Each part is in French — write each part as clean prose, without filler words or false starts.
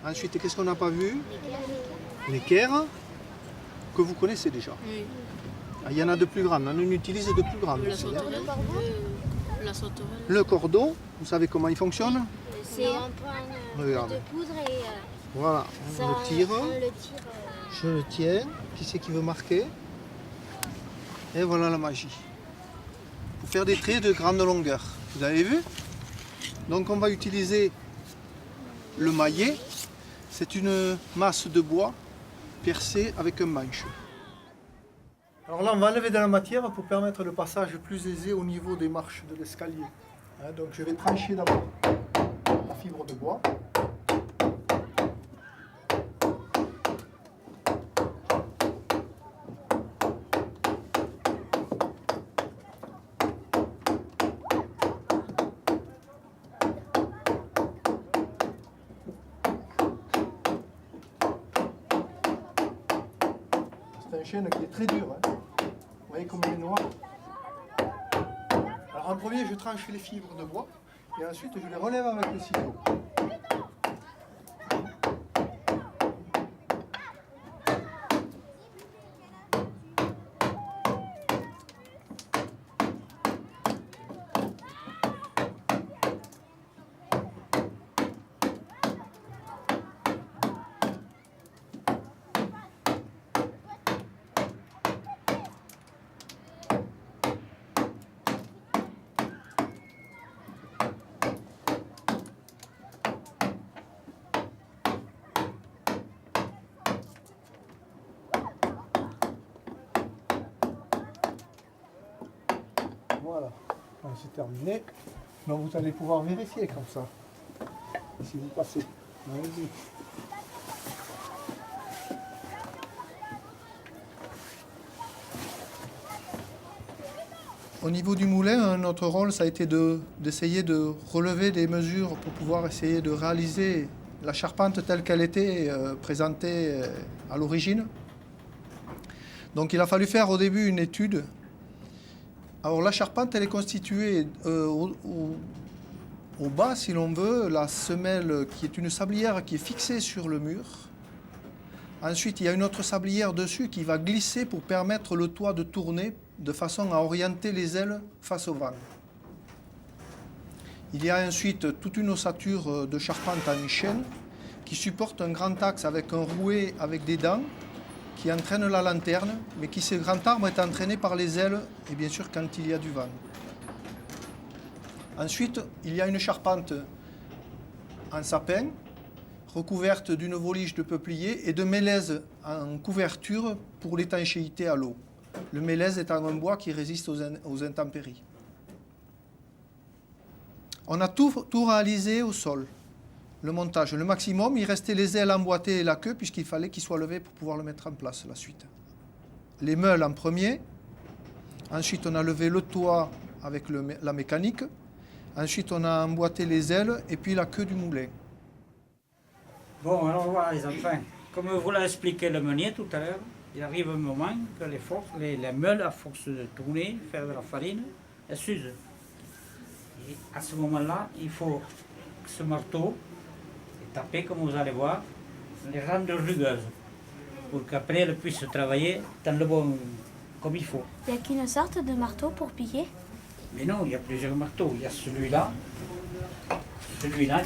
Ensuite, qu'est-ce qu'on n'a pas vu? L'équerre, que vous connaissez déjà. Oui. Ah, il y en a de plus grandes, on en utilise de plus grandes. La aussi, hein. sauterelle. La sauterelle. Le cordon, vous savez comment il fonctionne? C'est un peu Regarde. de poudre et Voilà, ça, on le tire. on le tire. Je le tiens. Qui c'est qui veut marquer? Et voilà la magie. Pour faire des traits de grande longueur. Vous avez vu? Donc on va utiliser le maillet. C'est une masse de bois percée avec un manche. Alors là, on va enlever de la matière pour permettre le passage plus aisé au niveau des marches de l'escalier. Hein, donc je vais trancher d'abord la fibre de bois. C'est un chêne qui est très dur. Hein. Vous voyez comme il est noir. Alors en premier, je tranche les fibres de bois et ensuite je les relève avec le ciseau. Voilà, c'est terminé. Donc vous allez pouvoir vérifier comme ça, si vous passez. Allez-y. Au niveau du moulin, notre rôle, ça a été d'essayer de relever des mesures pour pouvoir essayer de réaliser la charpente telle qu'elle était présentée à l'origine. Donc il a fallu faire au début une étude. Alors la charpente, elle est constituée au bas, si l'on veut, la semelle qui est une sablière qui est fixée sur le mur. Ensuite, il y a une autre sablière dessus qui va glisser pour permettre le toit de tourner de façon à orienter les ailes face au vent. Il y a ensuite toute une ossature de charpente en chêne qui supporte un grand axe avec un rouet avec des dents qui entraîne la lanterne, mais qui, ce grand arbre, est entraîné par les ailes et bien sûr quand il y a du vent. Ensuite, il y a une charpente en sapin, recouverte d'une volige de peuplier et de mélèze en couverture pour l'étanchéité à l'eau. Le mélèze étant un bois qui résiste aux intempéries. On a tout réalisé au sol, le montage. Le maximum, il restait les ailes emboîtées et la queue, puisqu'il fallait qu'il soit levé pour pouvoir le mettre en place la suite. Les meules en premier. Ensuite, on a levé le toit avec la mécanique. Ensuite, on a emboîté les ailes et puis la queue du moulin. Bon, alors voilà les enfants, comme vous l'a expliqué le meunier tout à l'heure, il arrive un moment que les meules, à force de tourner, faire de la farine, elles s'usent. Et à ce moment-là, il faut que ce marteau, taper, comme vous allez voir, les rendre rugueuses, pour qu'après elles puissent travailler dans le bon, comme il faut. Il n'y a qu'une sorte de marteau pour piquer? Mais non, il y a plusieurs marteaux. Il y a celui-là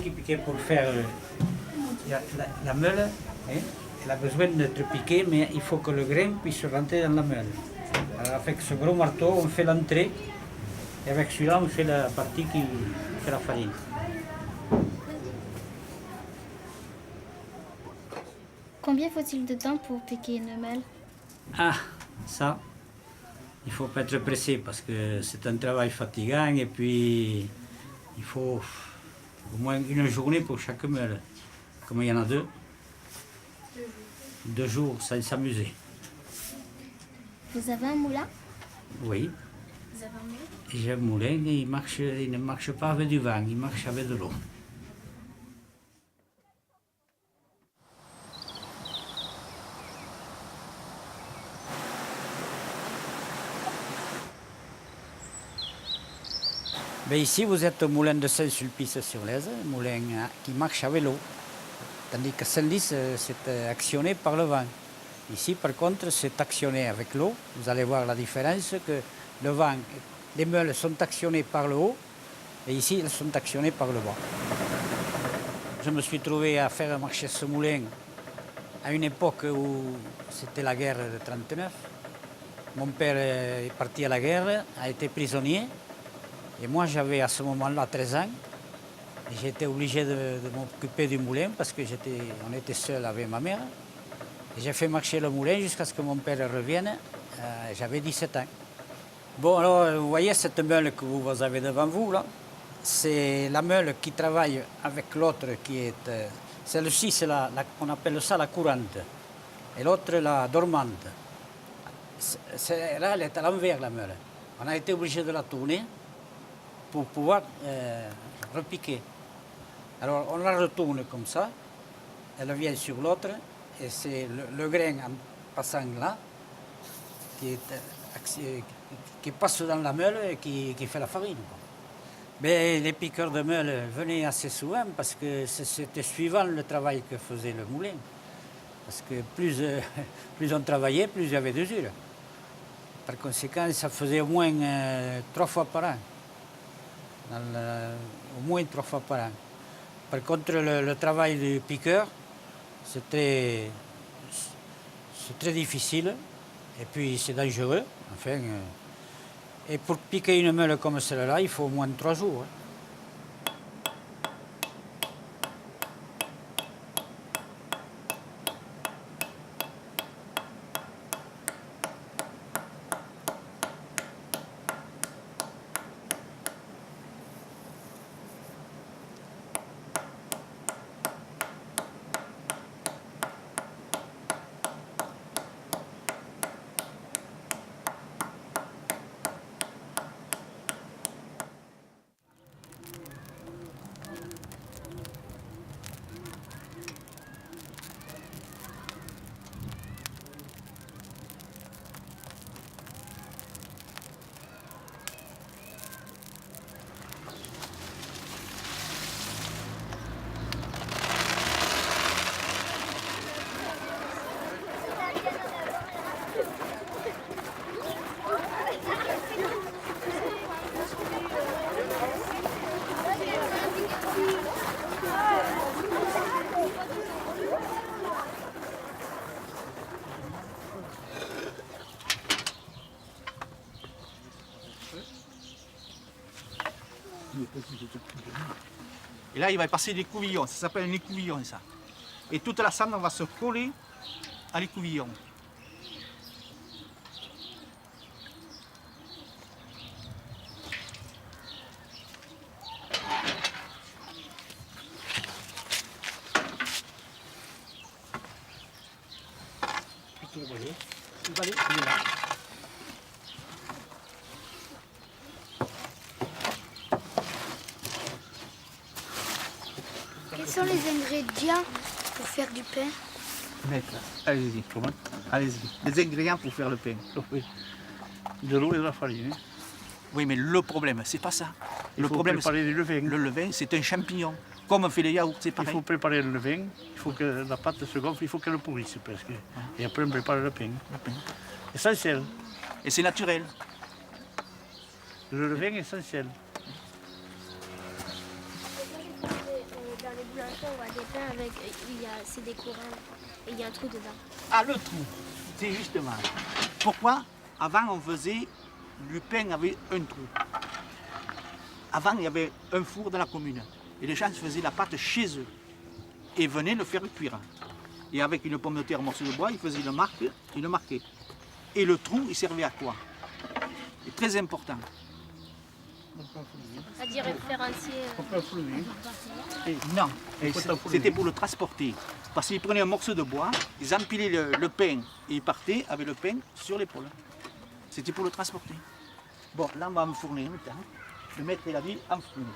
qui piquait pour faire la meule. Hein, elle a besoin d'être piquée, mais il faut que le grain puisse rentrer dans la meule. Alors avec ce gros marteau, on fait l'entrée, et avec celui-là, on fait la partie qui fait la farine. Combien faut-il de temps pour piquer une meule? Ah, ça, il faut pas être pressé parce que c'est un travail fatigant et puis il faut au moins une journée pour chaque meule. Comme il y en a deux, 2 jours sans s'amuser. Vous avez un moulin? Oui, Vous avez un moulin? j'ai un moulin et il ne marche pas avec du vent, il marche avec de l'eau. Mais ici, vous êtes au moulin de Saint-Sulpice-sur-Lèze, un moulin qui marche avec l'eau. Tandis que Senlis, c'est actionné par le vent. Ici, par contre, c'est actionné avec l'eau. Vous allez voir la différence que le vent, les meules sont actionnées par le haut et ici, elles sont actionnées par le bas. Je me suis trouvé à faire marcher ce moulin à une époque où c'était la guerre de 1939. Mon père est parti à la guerre, a été prisonnier. Et moi, j'avais à ce moment-là 13 ans. Et j'étais obligé de m'occuper du moulin parce que on était seul avec ma mère. Et j'ai fait marcher le moulin jusqu'à ce que mon père revienne. J'avais 17 ans. Bon, alors, vous voyez cette meule que vous avez devant vous, là, c'est la meule qui travaille avec l'autre qui est... celle-ci, on appelle ça la courante. Et l'autre, la dormante. Là, elle est à l'envers, la meule. On a été obligé de la tourner pour pouvoir repiquer. Alors, on la retourne comme ça. Elle vient sur l'autre. Et c'est le grain en passant là qui passe dans la meule et qui fait la farine. Mais les piqueurs de meule venaient assez souvent parce que c'était suivant le travail que faisait le moulin. Parce que plus on travaillait, plus il y avait d'usure. Par conséquent, ça faisait au moins 3 fois par an. Au moins 3 fois par an. Par contre, le travail du piqueur, c'est très difficile et puis c'est dangereux. Enfin, et pour piquer une meule comme celle-là, il faut au moins 3 jours. Et là, il va passer des couvillons. Ça s'appelle un écouvillon, ça. Et toute la cendre va se coller à l'écouvillon. Quels sont les ingrédients pour faire du pain? Maître, allez-y. Comment? Allez-y. Les ingrédients pour faire le pain. Oui. De l'eau et de la farine. Oui, mais le problème, c'est pas ça. Il Le faut problème, préparer le levain. le levain, c'est un champignon. Comme on fait les yaourts, c'est Il pareil. faut préparer le levain, il faut que la pâte se gonfle, il faut qu'elle pourrisse presque. Et après on prépare le pain. Essentiel. Et c'est naturel. Le levain est essentiel. Dans les boulangeries, on voit des pains avec, c'est des courants et il y a un trou dedans. Ah, le trou, c'est justement. Pourquoi avant on faisait du pain avec un trou? Avant, il y avait un four dans la commune. Et les gens faisaient la pâte chez eux. Et venaient le faire cuire. Et avec une pomme de terre, un morceau de bois, ils faisaient le marque et le marquaient. Et le trou, il servait à quoi? C'est très important. C'est-à-dire référencier. Non, c'était pour le transporter. Parce qu'ils prenaient un morceau de bois, ils empilaient le pain et ils partaient avec le pain sur l'épaule. C'était pour le transporter. Bon, là on va enfourner en même temps. Le maître il a dit enfourner.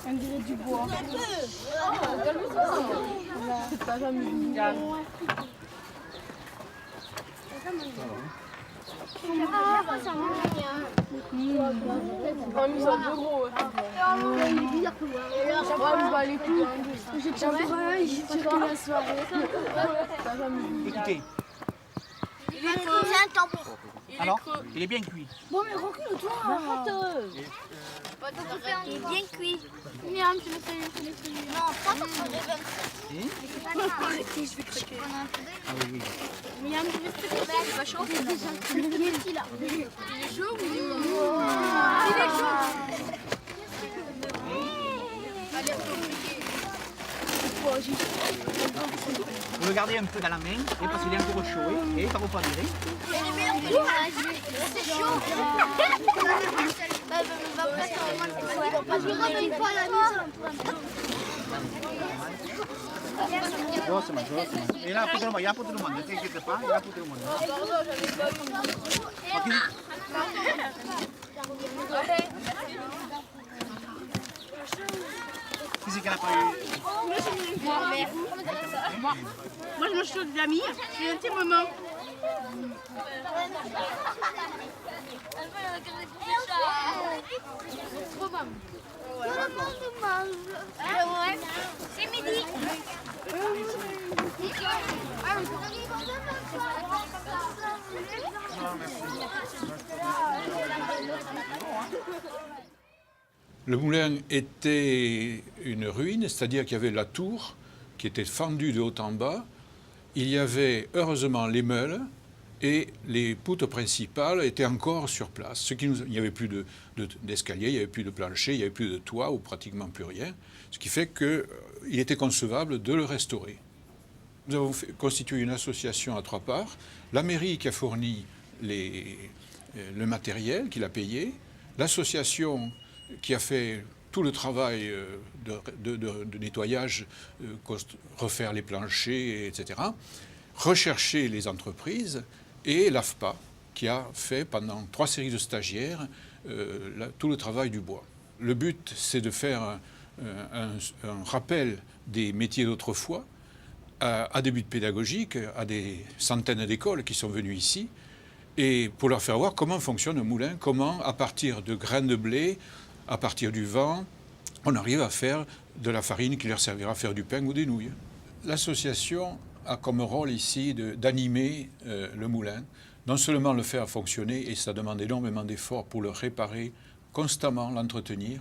On dirait du bois. T'as jamais vu. Ah, ça mange bien. Ils sont deux gros. Il est bizarre que moi. Ouais, bah les coups. J'ai déjà vu la soirée. T'as jamais vu. Écoutez, C'est un tambour. alors, il est bien cuit. Bon, mais recule-toi. Il est bien cuit. Miam, tu veux celui-là? Non, pas parce qu'on est je vais craquer. Ah oui, oui. Miam, tu veux celui-là? C'est pas chaud. Il est déjà petit là. Il est chaud ou il est Il est chaud. Vous le gardez un peu dans la main, et parce qu'il est encore chaud, et ça va pas virer. C'est chaud. Je vais ramener une fois à la maison. Doucement, doucement. Il y a pour tout le monde, il y a pour tout le monde, ne t'inquiète pas, il y a pour tout le monde. Qui c'est qu'elle n'a pas eu? Moi, je mange sur de la mie. C'est un petit moment. C'est midi. Le moulin était une ruine, c'est-à-dire qu'il y avait la tour qui était fendue de haut en bas. Il y avait heureusement les meules et les poutres principales étaient encore sur place. Il n'y avait plus d'escalier, il n'y avait plus de plancher, il n'y avait plus de toit ou pratiquement plus rien. Ce qui fait qu'il était concevable de le restaurer. Nous avons constitué une association à 3 parts. La mairie qui a fourni le matériel, qui l'a payé. L'association qui a fait tout le travail de nettoyage, refaire les planchers, etc. Rechercher les entreprises et l'AFPA qui a fait pendant 3 séries de stagiaires tout le travail du bois. Le but, c'est de faire un rappel des métiers d'autrefois à des buts pédagogiques, à des centaines d'écoles qui sont venues ici, et pour leur faire voir comment fonctionne un moulin, comment, à partir de grains de blé, à partir du vent, on arrive à faire de la farine qui leur servira à faire du pain ou des nouilles. L'association a comme rôle ici d'animer le moulin, non seulement le faire fonctionner, et ça demande énormément d'efforts pour le réparer, constamment l'entretenir,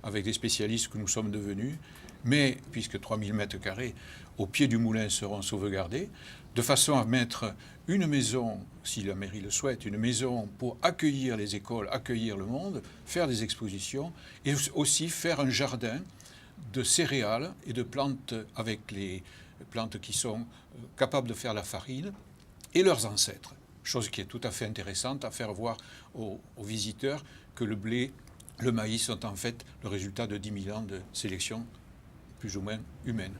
avec des spécialistes que nous sommes devenus, mais puisque 3000 mètres carrés au pied du moulin seront sauvegardés, de façon à mettre une maison, si la mairie le souhaite, une maison pour accueillir les écoles, accueillir le monde, faire des expositions et aussi faire un jardin de céréales et de plantes avec les plantes qui sont capables de faire la farine et leurs ancêtres. Chose qui est tout à fait intéressante à faire voir aux visiteurs que le blé, le maïs sont en fait le résultat de 10 000 ans de sélection plus ou moins humaine.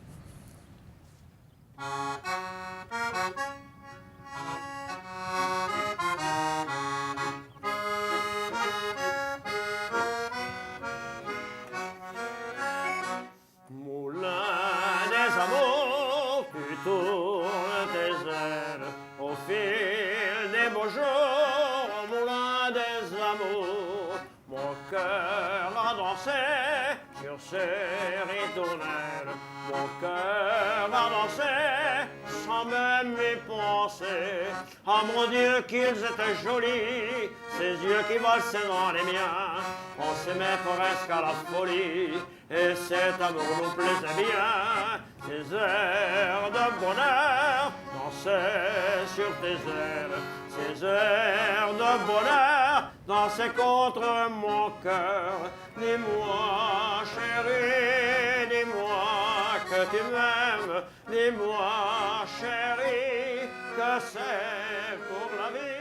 Moulin des amours, tu tournes tes ailes au fil des beaux jours, moulin des amours. Mon cœur a dansé sur ces ritournelles, mon cœur a dansé sans même y penser. Ah mon Dieu, qu'ils étaient jolis, ces yeux qui valsaient dans les miens. On s'aimait presque à la folie, et cet amour nous plaisait bien. Ces airs de bonheur dansaient sur tes ailes, ces airs de bonheur dansaient contre mon cœur. Dis-moi, chérie, dis-moi que tu m'aimes, dis-moi, chérie, que c'est pour la vie.